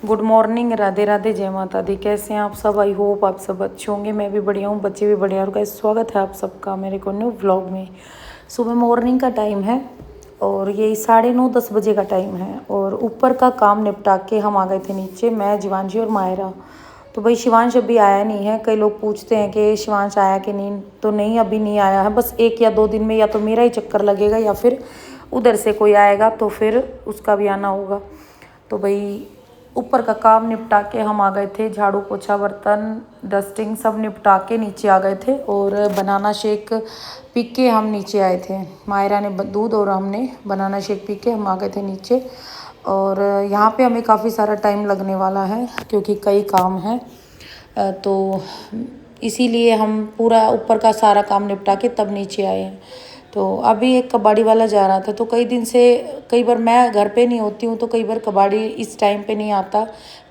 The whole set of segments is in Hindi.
गुड मॉर्निंग, राधे राधे, जय माता दी। कैसे हैं आप सब? आई होप आप सब अच्छे होंगे। मैं भी बढ़िया हूँ, बच्चे भी बढ़िया। और गाइस स्वागत है आप सबका मेरे को न्यू व्लॉग में। सुबह मॉर्निंग का टाइम है और यही 9:30-10 बजे का टाइम है और ऊपर का काम निपटा के हम आ गए थे नीचे, मैं, जीवांशी और मायरा। तो भाई शिवांश अभी आया नहीं है। कई लोग पूछते हैं कि शिवांश आया कि नहीं, तो नहीं अभी नहीं आया है। बस 1 या 2 दिन में या तो मेरा ही चक्कर लगेगा या फिर उधर से कोई आएगा तो फिर उसका भी आना होगा। तो भाई ऊपर का काम निपटा के हम आ गए थे। झाड़ू पोछा बर्तन डस्टिंग सब निपटा के नीचे आ गए थे और बनाना शेक पी के हम नीचे आए थे। मायरा ने दूध और हमने बनाना शेक पी के हम आ गए थे नीचे। और यहाँ पे हमें काफ़ी सारा टाइम लगने वाला है क्योंकि कई काम हैं, तो इसीलिए हम पूरा ऊपर का सारा काम निपटा के तब नीचे आए हैं। तो अभी एक कबाड़ी वाला जा रहा था, तो कई दिन से, कई बार मैं घर पे नहीं होती हूँ तो कई बार कबाड़ी इस टाइम पे नहीं आता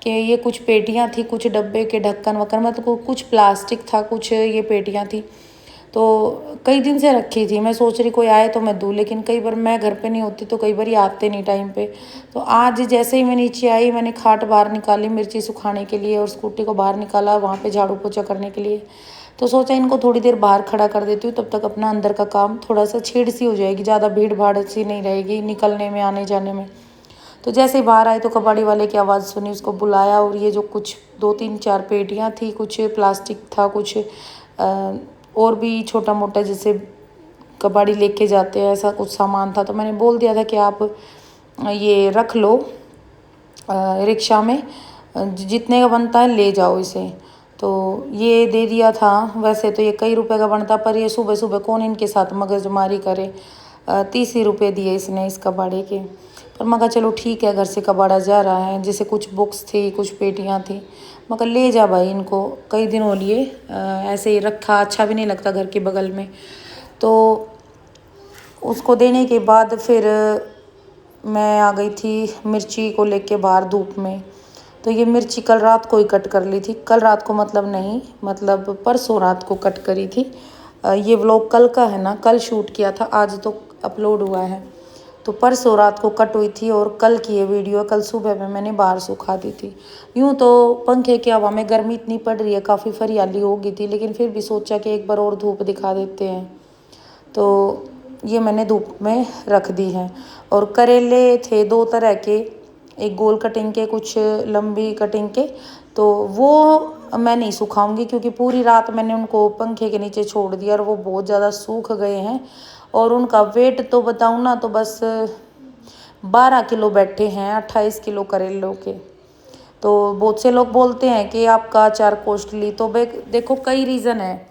कि ये कुछ पेटियाँ थी, कुछ डब्बे के ढक्कन वक्कन, मतलब कुछ प्लास्टिक था, कुछ ये पेटियाँ थी। तो कई दिन से रखी थी, मैं सोच रही कोई आए तो मैं दूँ, लेकिन कई बार मैं घर पे नहीं होती तो कई बार ये आते नहीं टाइम पे। तो आज जैसे ही मैं नीचे आई, मैंने खाट बाहर निकाली मिर्ची सुखाने के लिए और स्कूटी को बाहर निकाला वहाँ पे झाड़ू पोछा करने के लिए। तो सोचा इनको थोड़ी देर बाहर खड़ा कर देती हूँ, तब तक अपना अंदर का काम थोड़ा सा छेड़ सी हो जाएगी, ज़्यादा भीड़ भाड़ सी नहीं रहेगी निकलने में आने जाने में। तो जैसे ही बाहर आई तो कबाड़ी वाले की आवाज़ सुनी, उसको बुलाया और ये जो कुछ 2-3-4 पेटियाँ थी, कुछ प्लास्टिक था, कुछ और भी छोटा मोटा जैसे कबाड़ी लेके जाते हैं ऐसा कुछ सामान था। तो मैंने बोल दिया था कि आप ये रख लो रिक्शा में, जितने का बनता है ले जाओ इसे। तो ये दे दिया था। वैसे तो ये कई रुपए का बनता, पर ये सुबह सुबह कौन इनके साथ मगजमारी करे। 30 ही रुपये दिए इसने इस कबाड़े के। पर मैं कहा चलो ठीक है, घर से कबाड़ा जा रहा है। जैसे कुछ बुक्स थी, कुछ पेटियाँ थी, मैं कहा ले जा भाई, इनको कई दिन हो लिए ऐसे ही रखा, अच्छा भी नहीं लगता घर के बगल में। तो उसको देने के बाद फिर मैं आ गई थी मिर्ची को लेके बाहर धूप में। तो ये मिर्ची कल रात को ही कट कर ली थी। कल रात को मतलब नहीं, मतलब परसों रात को कट करी थी। ये व्लॉग कल का है ना, कल शूट किया था, आज तो अपलोड हुआ है। तो परसों रात को कट हुई थी और कल की ये वीडियो कल सुबह में मैंने बाहर सुखा दी थी। यूँ तो पंखे की हवा में गर्मी इतनी पड़ रही है, काफ़ी फरियाली हो गई थी, लेकिन फिर भी सोचा कि एक बार और धूप दिखा देते हैं। तो ये मैंने धूप में रख दी है। और करेले थे 2 तरह के, एक गोल कटिंग के, कुछ लंबी कटिंग के। तो वो मैं नहीं सुखाऊंगी क्योंकि पूरी रात मैंने उनको पंखे के नीचे छोड़ दिया और वो बहुत ज़्यादा सूख गए हैं। और उनका वेट तो बताऊँ ना, तो बस 12 किलो बैठे हैं 28 किलो करेलों के। तो बहुत से लोग बोलते हैं कि आपका अचार कॉस्टली, तो देखो कई रीज़न है।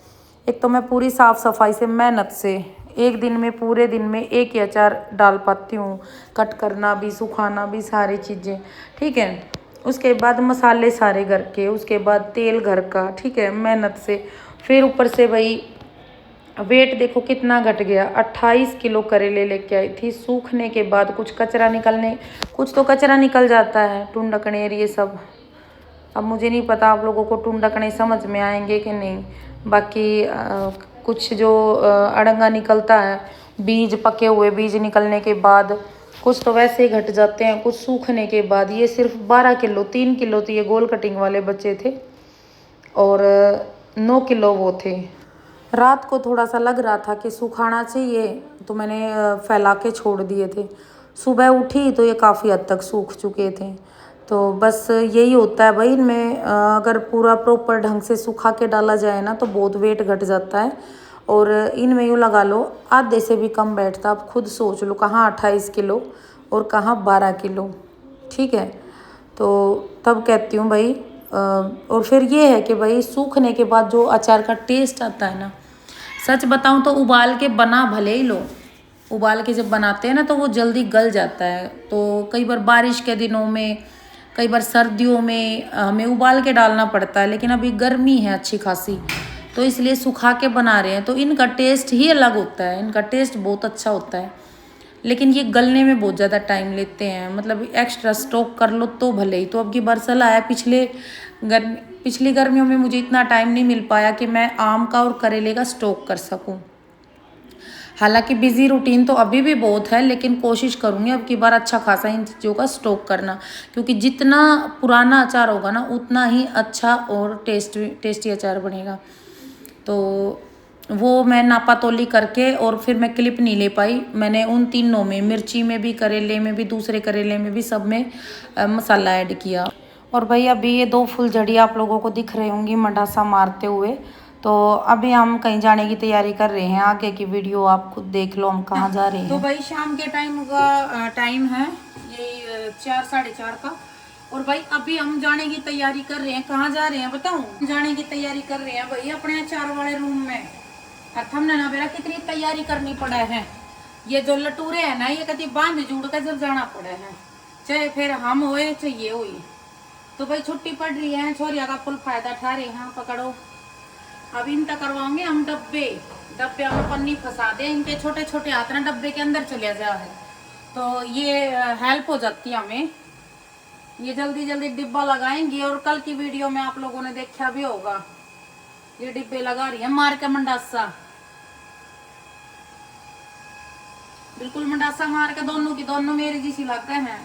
एक तो मैं पूरी साफ़ सफाई से मेहनत से एक दिन में, पूरे दिन में एक ही अचार डाल पाती हूँ, कट करना भी, सुखाना भी, सारी चीज़ें ठीक है। उसके बाद मसाले सारे घर के, उसके बाद तेल घर का, ठीक है, मेहनत से। फिर ऊपर से भाई वेट देखो कितना घट गया। 28 किलो करेले लेके आई थी। सूखने के बाद कुछ कचरा निकलने, कुछ तो कचरा निकल जाता है, टुंडकनेर ये सब। अब मुझे नहीं पता आप लोगों को टुंडकने समझ में आएंगे कि नहीं। बाकी कुछ जो अड़ंगा निकलता है, बीज, पके हुए बीज निकलने के बाद कुछ तो वैसे ही घट जाते हैं, कुछ सूखने के बाद। ये सिर्फ 12 किलो, 3 किलो तो ये गोल कटिंग वाले बचे थे और 9 किलो वो थे। रात को थोड़ा सा लग रहा था कि सुखाना चाहिए, तो मैंने फैला के छोड़ दिए थे। सुबह उठी तो ये काफ़ी हद तक सूख चुके थे। तो बस यही होता है भाई इनमें, अगर पूरा प्रॉपर ढंग से सुखा के डाला जाए ना तो बहुत वेट घट जाता है। और इनमें यूँ लगा लो आधे से भी कम बैठता। आप खुद सोच लो, कहाँ 28 किलो और कहाँ 12 किलो, ठीक है। तो तब कहती हूँ भाई और फिर ये है कि भाई सूखने के बाद जो अचार का टेस्ट आता है ना, सच बताऊं तो उबाल के बना भले ही लो, उबाल के जब बनाते हैं ना तो वो जल्दी गल जाता है। तो कई बार बारिश के दिनों में, कई बार सर्दियों में हमें उबाल के डालना पड़ता है, लेकिन अभी गर्मी है अच्छी खासी, तो इसलिए सुखा के बना रहे हैं। तो इनका टेस्ट ही अलग होता है, इनका टेस्ट बहुत अच्छा होता है, लेकिन ये गलने में बहुत ज़्यादा टाइम लेते हैं। मतलब एक्स्ट्रा स्टॉक कर लो तो भले ही। तो अब की बरसात आया, पिछली गर्मियों में मुझे इतना टाइम नहीं मिल पाया कि मैं आम का और करेले का स्टॉक कर सकूं। हालांकि बिजी रूटीन तो अभी भी बहुत है, लेकिन कोशिश करूँगी अब की बार अच्छा खासा इन चीज़ों का स्टॉक करना, क्योंकि जितना पुराना अचार होगा ना उतना ही अच्छा और टेस्टी अचार बनेगा। तो वो मैं नापा तोली करके और फिर मैं क्लिप नहीं ले पाई, मैंने उन तीनों में, मिर्ची में भी, करेले में भी, दूसरे करेले में भी, सब में मसाला ऐड किया। और भाई अभी ये 2 फुलझड़ी आप लोगों को दिख रही होंगी मंडासा मारते हुए। तो अभी हम कहीं जाने की तैयारी कर रहे हैं, आगे की वीडियो आप खुद देख लो हम कहाँ जा रहे हैं। तो भाई शाम के टाइम है यही 4 साढ़े 4 का। और भाई अभी हम जाने की तैयारी कर रहे हैं। कहाँ जा रहे हैं बताऊं? जाने की तैयारी कर रहे हैं भाई अपने अचार वाले रूम में। हमने ना बेरा कितनी तैयारी करनी पड़ा है। ये जो लटूरे है ना, ये कभी बांध जुड़ कर जब जाना पड़ा है, चाहे फिर हम होए चाहे ये हुई। तो भाई छुट्टी पड़ रही है, छोरिया का फुल फायदा उठा रहे हैं। पकड़ो, अब इनका करवाओगे हम डब्बे में पन्नी फंसा दे, इनके छोटे छोटे हाथ ना डब्बे के अंदर चले जाए, तो ये हेल्प हो जाती है हमें। ये जल्दी जल्दी डिब्बा लगाएंगे। और कल की वीडियो में आप लोगों ने देखा भी होगा, ये डिब्बे लगा रही है मार के मंडासा, बिल्कुल मंडासा मार के। दोनों की दोनों मेरे जैसी लगते हैं,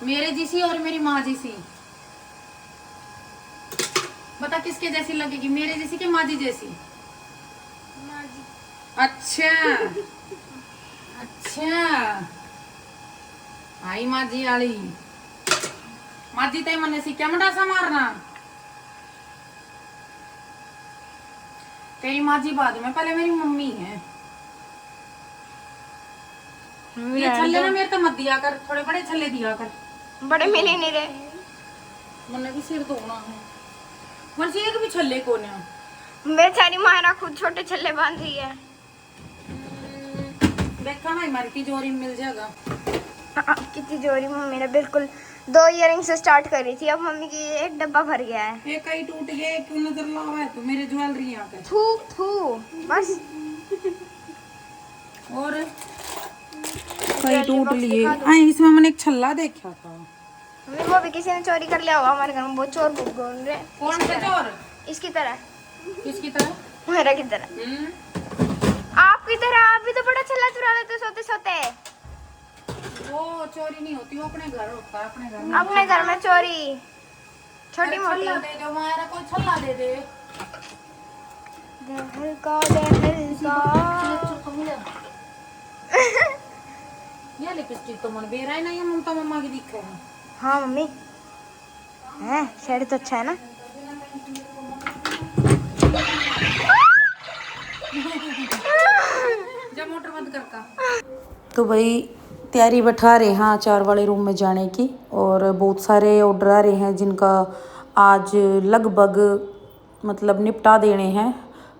मेरे जैसी और मेरी माँ जैसी। बता किसके जैसी लगेगी, मेरे जैसी कि माँ जी जैसी? अच्छा अच्छा, आई माँ जी वाली। माँ जी ते मने सीखा मंडासा मारना। तेरी माँ जी बाद में, पहले मेरी मम्मी है। ये छल्ले ना मेरे तो मत दिया कर, थोड़े बड़े छल्ले दिया कर, बड़े मिले नहीं रहे। मैंने भी सिर धोना है, मुझे एक भी छल्ले को नहीं। बेचारी मायरा खुद छोटे छल्ले बांध रही है। देखा ना हमारी तिजोरी में मिल जाएगा। कितनी जोरी मम्मी ने बिल्कुल 2 इयरिंग से स्टार्ट करी थी, अब मम्मी की एक डब्बा भर गया है। एक कहीं टूट गए, क्यों नजर लावा है तो मेरे ज्वेलरी यहाँ पे। थू थू बस। और कहीं टूट लिए। इसमें मैंने एक छल्ला देखा था। मम्मी वो भी किसी ने चोरी कर लिया होगा हमारे घर में, बहुत चोर घूम रहे। कौन सा चोर? इसकी तरह। किसकी तरह? मेरा की तरह। आपकी तरह। आप भी तो बड़ा छल्ला चुरा लेते सोते सोते। वो चोरी नहीं होती, वो अपने घर होता है। अपने घर में, अपने घर में चोरी छोटी मोटी। छल्ला दे दो मायरा, कोई छल्ला दे दे। ये लिपस्टिक तो मन बेरा है ना, ये ममता मम्मा की दिख है। हाँ मम्मी है, शेड तो अच्छा है ना। जब मोटर बंद करता। तो भाई तैयारी बैठा रहे हैं अचार वाले रूम में जाने की, और बहुत सारे ऑर्डर आ रहे हैं जिनका आज लगभग मतलब निपटा देने हैं।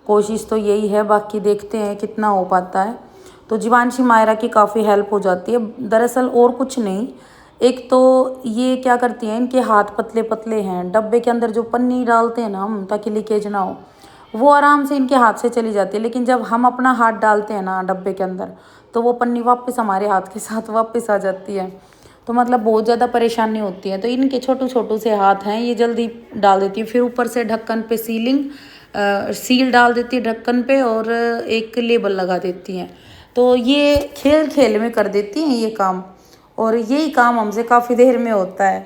कोशिश तो यही है, बाकी देखते हैं कितना हो पाता है। तो जीवांशी मायरा की काफ़ी हेल्प हो जाती है। दरअसल और कुछ नहीं, एक तो ये क्या करती हैं, इनके हाथ पतले पतले हैं, डब्बे के अंदर जो पन्नी डालते हैं ना हम ताकि लीकेज ना हो, वो आराम से इनके हाथ से चली जाती है। लेकिन जब हम अपना हाथ डालते हैं ना डब्बे के अंदर, तो वो पन्नी वापस हमारे हाथ के साथ वापस आ जाती है। तो मतलब बहुत ज़्यादा परेशानी होती है। तो इनके छोटू छोटू से हाथ हैं, ये जल्दी डाल देती है। फिर ऊपर से ढक्कन पे सील डाल देती है ढक्कन पे, और एक लेबल लगा देती हैं। तो ये खेल खेल में कर देती हैं ये काम, और यही काम हमसे काफ़ी देर में होता है।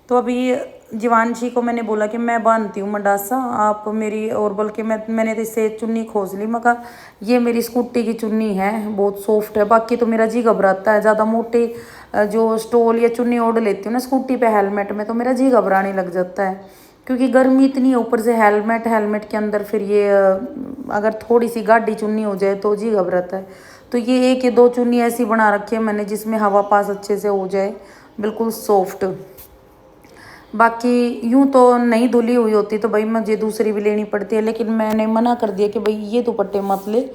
तो अभी जीवांशी को मैंने बोला कि मैं बांधती हूँ मंडासा, आप मेरी, और बल्कि मैंने तो इससे चुन्नी खोज ली। मैं कहा ये मेरी स्कूटी की चुन्नी है, बहुत सॉफ्ट है। बाकी तो मेरा जी घबराता है, ज़्यादा मोटे जो स्टोल या चुन्नी ओढ़ लेती हूँ ना स्कूटी पे हेलमेट में, तो मेरा जी घबराने लग जाता है, क्योंकि गर्मी इतनी है, ऊपर से हेलमेट के अंदर फिर ये अगर थोड़ी सी गाढ़ी चुन्नी हो जाए तो जी घबराता है। तो ये 1 या 2 चुन्नी ऐसी बना रखी है मैंने जिसमें हवा पास अच्छे से हो जाए, बिल्कुल सॉफ्ट। बाकी यूं तो नहीं धुली हुई होती तो भाई मुझे दूसरी भी लेनी पड़ती है, लेकिन मैंने मना कर दिया कि भाई ये दुपट्टे मत ले,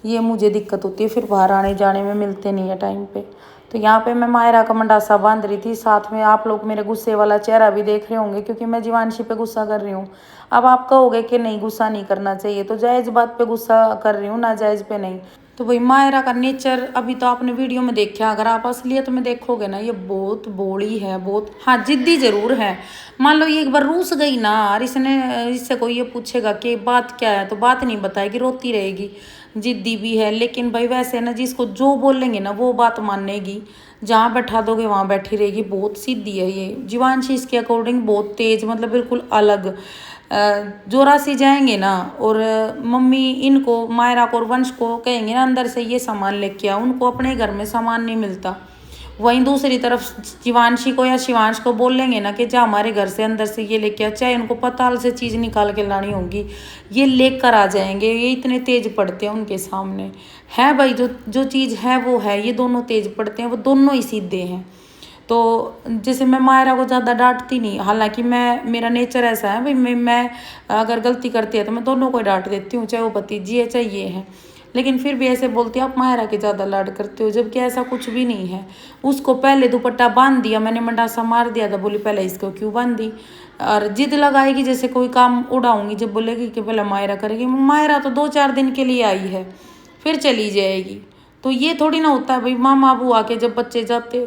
ये मुझे दिक्कत होती है, फिर बाहर आने जाने में मिलते नहीं है टाइम पे। तो यहाँ पे मैं मायरा का मंडासा बांध रही थी, साथ में आप लोग मेरे गुस्से वाला चेहरा भी देख रहे होंगे, क्योंकि मैं जीवांशी पे गुस्सा कर रही हूँ। अब आप कहोगे कि नहीं गुस्सा नहीं करना चाहिए, तो जायज़ बात पे गुस्सा कर रही हूँ, ना जायज़ पे नहीं। तो भाई मायरा का नेचर अभी तो आपने वीडियो में देखा, अगर आप असलियत में देखोगे ना, ये बहुत बोली है, बहुत, हाँ जिद्दी ज़रूर है। मान लो ये एक बार रूस गई ना, और इससे कोई ये पूछेगा कि बात क्या है, तो बात नहीं बताएगी, रोती रहेगी। जिद्दी भी है, लेकिन भाई वैसे ना जिसको जो बोलेंगे ना वो बात मानेगी, जहाँ बैठा दोगे वहाँ बैठी रहेगी। बहुत सीधी है ये जीवांशी, इसके अकॉर्डिंग बहुत तेज, मतलब बिल्कुल अलग। जोरा सी जाएंगे ना और मम्मी इनको मायरा को और वंश को कहेंगे ना अंदर से ये सामान लेके आओ, उनको अपने घर में सामान नहीं मिलता। वहीं दूसरी तरफ जीवांशी को या शिवांश को बोलेंगे ना कि जा हमारे घर से अंदर से ये लेके आ, चाहे उनको पताल से चीज़ निकाल के लानी होगी, ये लेकर आ जाएंगे। ये इतने तेज पड़ते हैं उनके सामने। है भाई जो चीज़ है वो है, ये दोनों तेज पड़ते हैं, वो दोनों ही सीधे हैं। तो जैसे मैं मायरा को ज़्यादा डांटती नहीं, हालांकि मेरा नेचर ऐसा है भाई, मैं अगर गलती करती है तो मैं दोनों को डांट देती हूँ, चाहे वो भतीजी है चाहे ये है। लेकिन फिर भी ऐसे बोलती है आप मायरा के ज़्यादा लाड करते हो, जबकि ऐसा कुछ भी नहीं है। उसको पहले दुपट्टा बांध दिया मैंने, मंडासा मार दिया था, बोली पहले इसको क्यों बांधी। और जिद लगाएगी जैसे कोई काम उड़ाऊंगी, जब बोलेगी कि पहले मायरा करेगी। मायरा तो 2-4 दिन के लिए आई है, फिर चली जाएगी। तो ये थोड़ी ना होता है भाई, मामा बुआ के जब बच्चे जाते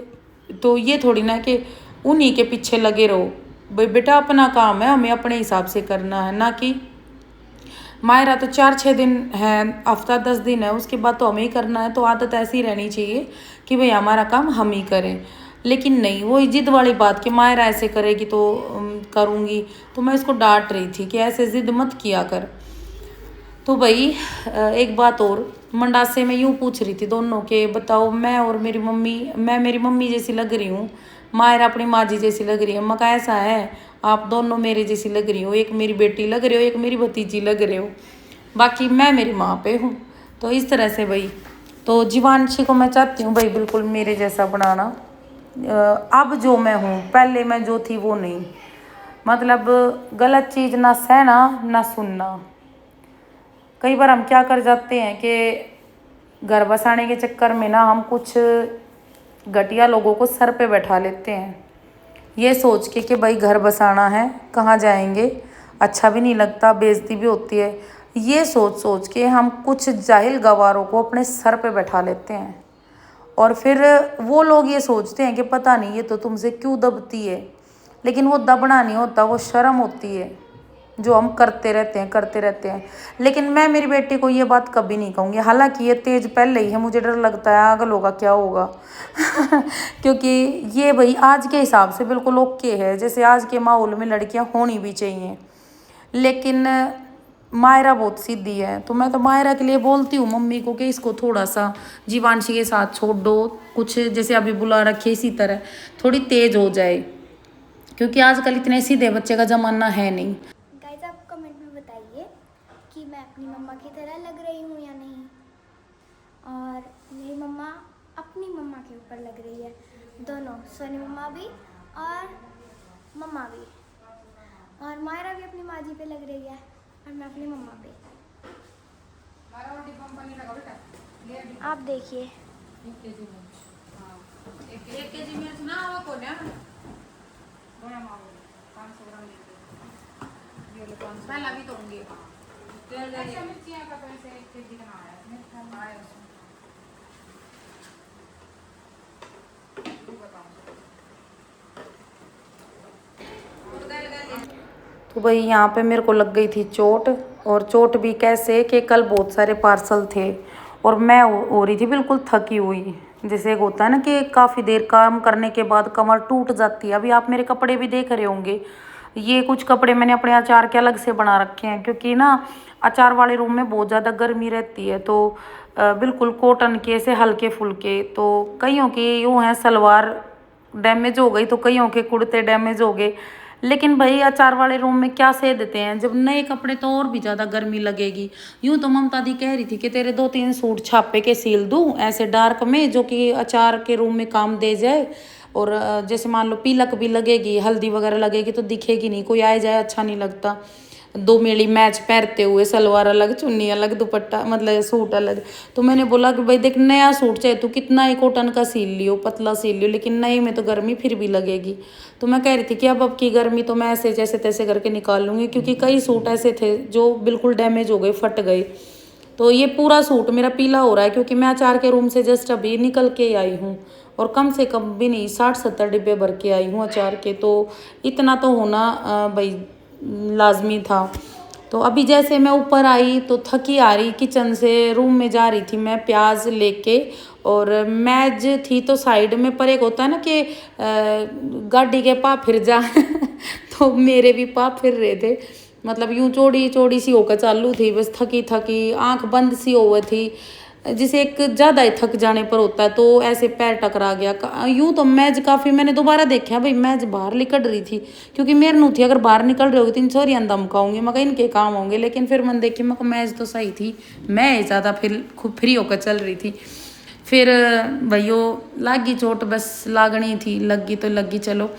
तो ये थोड़ी ना कि उन्हीं के पीछे लगे रहो। भाई बेटा अपना काम है, हमें अपने हिसाब से करना है, ना कि मायरा तो 4-6 दिन है, हफ्ता 10 दिन है, उसके बाद तो हमें ही करना है। तो आदत ऐसी रहनी चाहिए कि भाई हमारा काम हम ही करें। लेकिन नहीं, वो जिद वाली बात कि मायरा ऐसे करेगी तो करूँगी। तो मैं इसको डांट रही थी कि ऐसे जिद मत किया कर। तो भाई एक बात और, मंडासे में यूँ पूछ रही थी दोनों के, बताओ मैं मेरी मम्मी जैसी लग रही हूँ, मायरा अपनी माँ जी जैसी लग रही है। मैं कहा ऐसा है, आप दोनों मेरे जैसी लग रही हो, एक मेरी बेटी लग रही हो, एक मेरी भतीजी लग रहे हो, बाकी मैं मेरी माँ पे हूँ। तो इस तरह से भाई, तो जीवांशी को मैं चाहती हूँ भाई बिल्कुल मेरे जैसा बनाना। अब जो मैं हूँ, पहले मैं जो थी वो नहीं। मतलब गलत चीज़ ना सहना ना सुनना। कई बार हम क्या कर जाते हैं कि घर बसाने के चक्कर में ना हम कुछ घटिया लोगों को सर पे बैठा लेते हैं, ये सोच के कि भाई घर बसाना है, कहाँ जाएंगे, अच्छा भी नहीं लगता, बेइज्जती भी होती है। ये सोच के हम कुछ जाहिल गवारों को अपने सर पे बैठा लेते हैं, और फिर वो लोग ये सोचते हैं कि पता नहीं ये तो तुमसे क्यों दबती है। लेकिन वो दबना नहीं होता, वो शर्म होती है जो हम करते रहते हैं। लेकिन मैं मेरी बेटी को ये बात कभी नहीं कहूँगी। हालांकि ये तेज पहले ही है, मुझे डर लगता है आगल होगा क्या होगा क्योंकि ये भाई आज के हिसाब से बिल्कुल ओके है, जैसे आज के माहौल में लड़कियां होनी भी चाहिए। लेकिन मायरा बहुत सीधी है, तो मैं तो मायरा के लिए बोलती हूँ मम्मी को कि इसको थोड़ा सा जीवांशी के साथ छोड़ दो, कुछ जैसे अभी बुला रखे इसी तरह थोड़ी तेज हो जाए, क्योंकि आजकल इतने सीधे बच्चे का ज़माना है नहीं। गाइस आप कमेंट में बताइए कि मैं अपनी मम्मा की तरह लग रही हूँ या नहीं, और मेरी मम्मा अपनी मम्मा के ऊपर लग रही है, दोनों, सोनी मम्मा भी और मम्मा भी, और मायरा भी अपनी माँ जी पे लग रही है और मैं अपनी मम्मा पे। आप देखिए तो भाई यहाँ पे मेरे को लग गई थी चोट, और चोट भी कैसे कि कल बहुत सारे पार्सल थे और मैं हो रही थी बिल्कुल थकी हुई। जैसे एक होता है ना कि काफ़ी देर काम करने के बाद कमर टूट जाती है। अभी आप मेरे कपड़े भी देख रहे होंगे, ये कुछ कपड़े मैंने अपने अचार के अलग से बना रखे हैं, क्योंकि ना अचार वाले रूम में बहुत ज़्यादा गर्मी रहती है। तो बिल्कुल कॉटन के से हल्के फुल्के, तो कईयों की यूँ हैं सलवार डैमेज हो गई, तो कईयों के कुर्ते डैमेज हो गए। लेकिन भाई अचार वाले रूम में क्या सह देते हैं, जब नए कपड़े तो और भी ज़्यादा गर्मी लगेगी। यूँ तो ममता दी कह रही थी कि तेरे 2-3 सूट छापे के सील दूँ ऐसे डार्क में, जो कि अचार के रूम में काम दे जाए। और जैसे मान लो पीलक भी लगेगी, हल्दी वगैरह लगेगी तो दिखेगी नहीं, कोई आए जाए अच्छा नहीं लगता। 2 मेली मैच पहनते हुए, सलवार अलग, चुन्नी अलग, दुपट्टा मतलब सूट अलग। तो मैंने बोला कि भाई देख, नया सूट चाहे तू कितना ही कॉटन का सील लियो, पतला सील लियो, लेकिन नए में तो गर्मी फिर भी लगेगी। तो मैं कह रही थी कि अब की गर्मी तो मैं ऐसे जैसे तैसे करके निकाल लूँगी, क्योंकि कई सूट ऐसे थे जो बिल्कुल डैमेज हो गए, फट गए। तो ये पूरा सूट मेरा पीला हो रहा है, क्योंकि मैं अचार के रूम से जस्ट अभी निकल के आई हूँ, और कम से कम भी नहीं 60-70 डिब्बे भर के आई हूँ अचार के। तो इतना तो होना भाई लाजमी था। तो अभी जैसे मैं ऊपर आई तो थकी आ रही, किचन से रूम में जा रही थी मैं प्याज लेके, और मैज थी तो साइड में, पर एक होता है ना कि गाड़ी के पा फिर जा तो मेरे भी पा फिर रहे थे, मतलब यूं चौड़ी चौड़ी सी होकर चालू थी, बस थकी थकी आंख बंद सी हो थी, जिसे एक ज़्यादा ही थक जाने पर होता है तो ऐसे पैर टकरा गया। यूं तो मैज काफ़ी मैंने दोबारा देखा भाई, मैज बाहर निकल रही थी, क्योंकि मेरे नू थी अगर बाहर निकल रही होगी तो इन छोरियां दम खाऊंगी, मैं इनके काम होंगे, लेकिन फिर मैंने देखी मैं मैज तो सही थी, मैं ज़्यादा फिर खूब फ्री होकर चल रही थी। फिर भैयो लागी चोट, बस लागनी थी, लगी तो लगी चलो।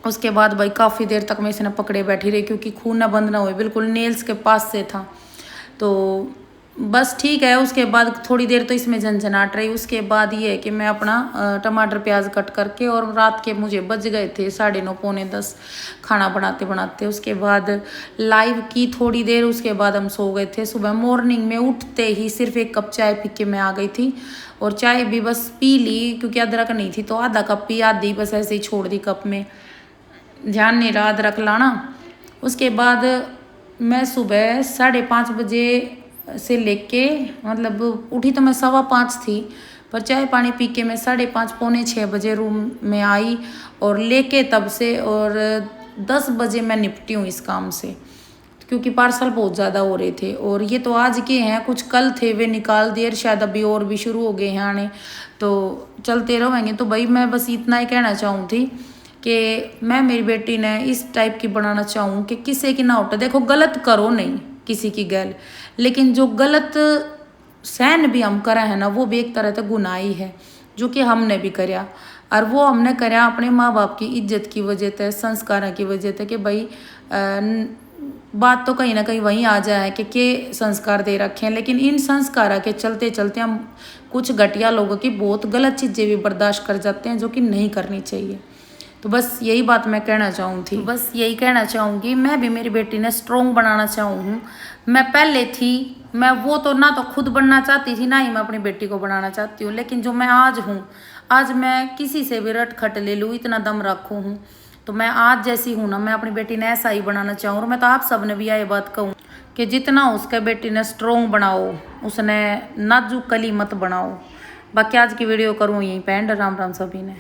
उसके बाद भाई काफ़ी देर तक मैं इसने पकड़े बैठी रही, क्योंकि खून ना बंद ना हुए, बिल्कुल नेल्स के पास से था, तो बस ठीक है। उसके बाद थोड़ी देर तो इसमें झंझनाट रही। उसके बाद ये है कि मैं अपना टमाटर प्याज कट करके, और रात के मुझे बज गए थे 9:30 पौने 10 खाना बनाते बनाते। उसके बाद लाइव की थोड़ी देर, उसके बाद हम सो गए थे। सुबह मॉर्निंग में उठते ही सिर्फ 1 कप चाय पी के मैं आ गई थी, और चाय भी बस पी ली, क्योंकि अदरक नहीं थी तो आधा कप पी, आधी बस ऐसे ही छोड़ दी कप में, ध्यान नहीं रहा अदरक लाना। उसके बाद मैं सुबह 5:30 बजे से लेके, मतलब उठी तो मैं 5:15 थी, पर चाय पानी पी के मैं 5:30 पौने 6 बजे रूम में आई, और लेके तब से, और 10 बजे मैं निपटी हूँ इस काम से, क्योंकि पार्सल बहुत ज़्यादा हो रहे थे। और ये तो आज के हैं, कुछ कल थे वे निकाल दिए, शायद अभी और भी शुरू हो गए हैं आने, तो चलते रहेंगे। तो भाई मैं बस इतना ही कहना चाहूँ थी कि मैं मेरी बेटी ने इस टाइप की बनाना चाहूँ कि किसी की ना उठे। देखो गलत करो नहीं किसी की गैल, लेकिन जो गलत सहन भी हम करा है ना, वो भी एक तरह से गुनाह ही है, जो कि हमने भी करया, और वो हमने करया अपने माँ बाप की इज्जत की वजह से, संस्कारों की वजह से, कि भाई बात तो कहीं ना कहीं वहीं आ जाए कि के संस्कार दे रखे हैं, लेकिन इन संस्कारों के चलते चलते हम कुछ घटिया लोगों की बहुत गलत चीज़ें भी बर्दाश्त कर जाते हैं, जो कि नहीं करनी चाहिए। तो बस यही बात मैं कहना चाहूँ थी, बस यही कहना चाहूँगी। मैं भी मेरी बेटी ने स्ट्रॉन्ग बनाना चाहूँ। मैं पहले थी, मैं वो तो ना तो खुद बनना चाहती थी, ना ही मैं अपनी बेटी को बनाना चाहती हूँ, लेकिन जो मैं आज हूँ, आज मैं किसी से भी रट खट ले लूँ, इतना दम रखूँ हूँ, तो मैं आज जैसी हूँ ना, मैं अपनी बेटी ने ऐसा ही बनाना चाहूँ। और मैं तो आप सब ने भी यह बात कहूँ कि जितना उसके बेटी ने स्ट्रॉन्ग बनाओ, उसने नाजुक कली मत बनाओ। बाकी आज की वीडियो करूँ यहीं पे एंड। राम राम सभी ने।